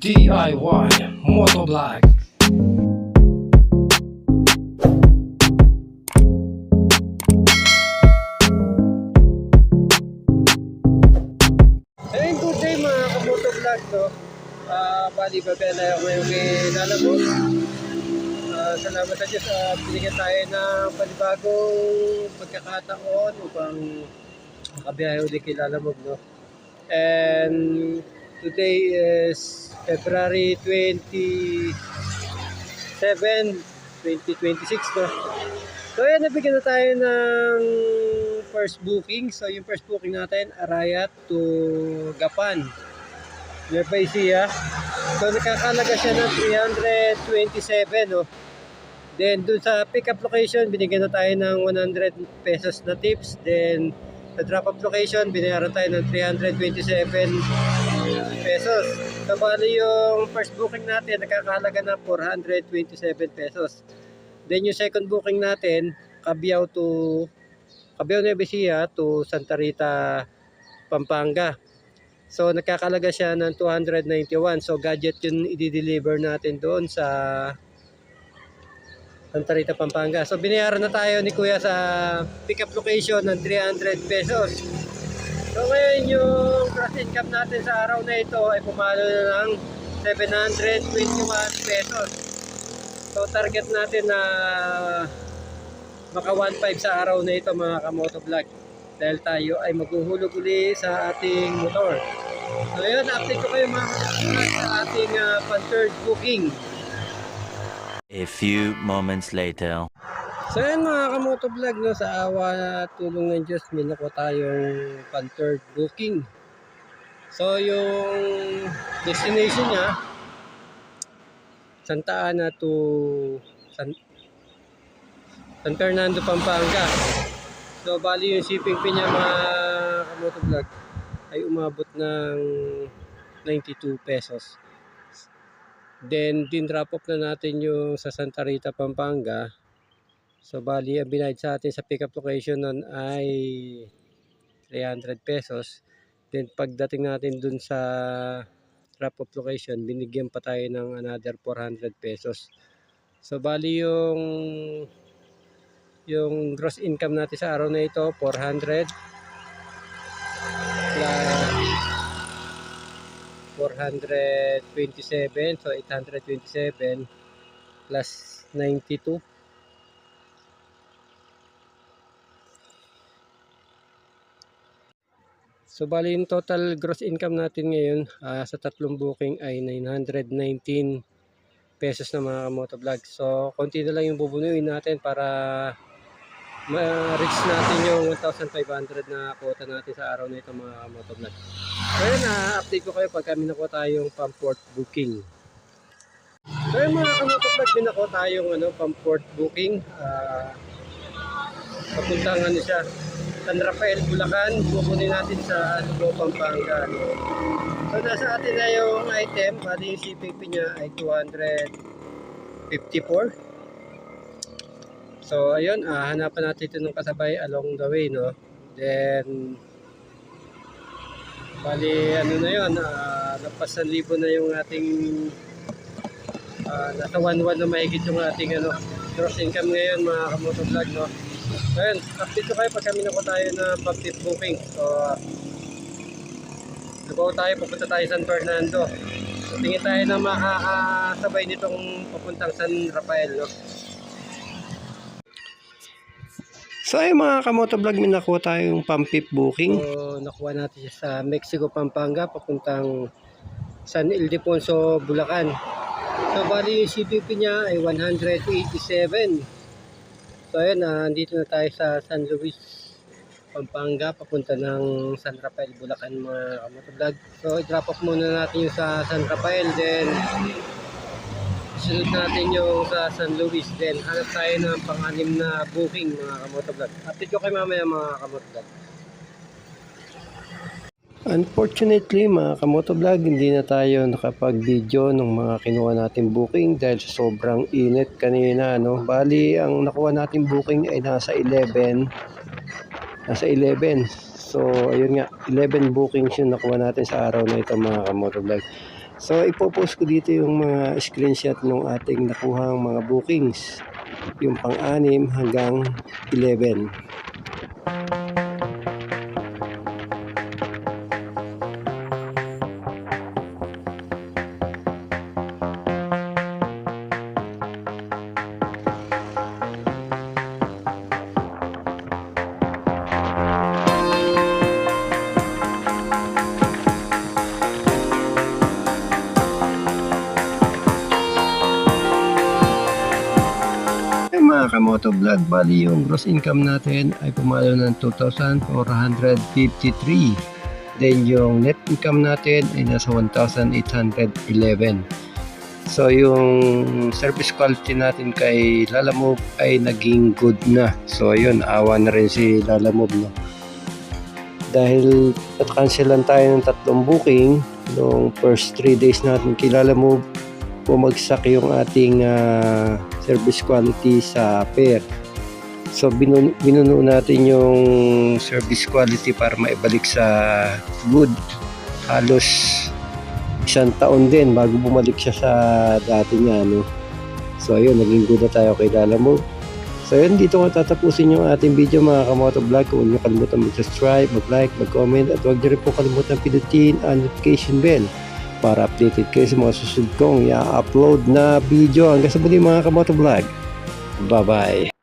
DIY Motovlog. Ayun, good day mga kamotovlog, no? Bali ba na ako ngayong Lalamog. Salamat sa Diyos, binigyan tayo ng panibagong pagkakataon upang makabiyahe ulit kay Lalamog, no? And today is February 27, 2026, no? So ayan, nabigyan na tayo ng first booking. So yung first booking natin, Arayat to Gapan, nearby siya. So nakakalaga siya ng 327, no? Then dun sa pick-up location, binigyan na tayo ng 100 pesos na tips. Then sa drop-off location, binayaran tayo ng 327 pesos. So bali yung first booking natin, nakakahalaga ng 427 pesos. Then yung second booking natin, Cabiao Nueva Ecija to Santa Rita, Pampanga. So nakakalaga siya ng 291. So gadget yun i-deliver natin doon sa Santa Rita, Pampanga. So binayaran na tayo ni Kuya sa pick-up location ng 300 pesos. So ngayon yung gross income natin sa araw na ito ay pumalo na ng 721 pesos. So target natin na maka 1.5 sa araw na ito mga kamotovlog, dahil tayo ay maghuhulog uli sa ating motor. So yun, update ko kayo mga kamotovlog sa ating pan-third booking. A few moments later. So yun mga kamotovlog, no, sa awa at tulong ng Diyos, minako tayong pan-third booking. So yung destination niya, Santa Ana to San Fernando, Pampanga. So bali yung shipping fee niya mga kamotovlog ay umabot ng 92 pesos. Then din drop off na natin yung sa Santa Rita, Pampanga. So bali ang binayad sa atin sa pick up location nun ay 300 pesos. Then pagdating natin dun sa drop off location, binigyan pa tayo ng another 400 pesos. So bali yung gross income natin sa araw na ito 400 plus 427, so 827 plus 92. So bali yung total gross income natin ngayon sa tatlong booking ay 919 pesos na mga motovlog. So konti na lang yung bubunuin natin para ma-reach natin yung 1,500 na quota natin sa araw na ito mga motovlog. So yun, update ko kayo pag kami nakuha tayong pang-port booking. So yun mga motovlog, binakuha tayong pang-port booking. Papuntang siya, San Rafael, Bulacan. Pupunin natin sa Lubao, Pampanga. So nasa atin na yung item. Bali yung shipping fee niya ay 254. So ayun, hanapan natin ito ng kasabay along the way, no. Then bali na yun, nagpas 1,000 na yung ating nasa 1,100 na mahigit yung ating gross income ngayon mga kamotovlog, no. So ayun, update ko kayo pag kami nakuha tayo na pag-tip booking. So lugaw tayo, pupunta tayo San Fernando. So tingin tayo na makakasabay nitong papuntang San Rafael, no. So ay mga kamotovlog, may nakuha tayong pang-pip booking. So nakuha natin siya sa Mexico, Pampanga, papuntang San Ildefonso, Bulacan. So bali yung CPP niya ay 187. So ayun, andito na tayo sa San Luis, Pampanga, papunta ng San Rafael, Bulacan mga kamotovlog. So i-drop off muna natin yung sa San Rafael, then sunod natin yung sa San Luis, then hanap tayo ng pang-anim na booking mga kamotovlog. Update ko kayo mamaya mga kamotovlog. Unfortunately mga kamotovlog, hindi na tayo nakapag-video ng mga kinuha natin booking dahil sa sobrang init kanina, no. Bali ang nakuha natin booking ay nasa 11. So ayun nga, 11 bookings yung nakuha natin sa araw na ito mga kamotovlog. So ipopost ko dito yung mga screenshot ng ating nakuhang mga bookings, yung pang-6 hanggang 11. Mga kamoto vlog, bali yung gross income natin ay pumalo ng 2,453. Then yung net income natin ay nasa 1,811. So yung service quality natin kay Lalamove ay naging good na. So ayun, awa na rin si Lalamove, no? Dahil at-cancelan tayo ng 3 booking noong first 3 days natin kay Lalamove, bumagsak yung ating service quality sa pair. So binuno natin yung service quality para maibalik sa good. Halos 1 taon din bago bumalik siya sa dati niya, no? So ayun, naging good na tayo kay Lalamove. So yun, dito ko tatapusin yung ating video mga kamoto vlog. Kung huwag nyo kalimutan mag-subscribe, mag-like, mag-comment, at huwag nyo rin po kalimutan pindutin ang notification bell para updated kayo sa mga susunod kong i-upload na video. Hanggang sa muli mga kamoto vlog. Bye bye.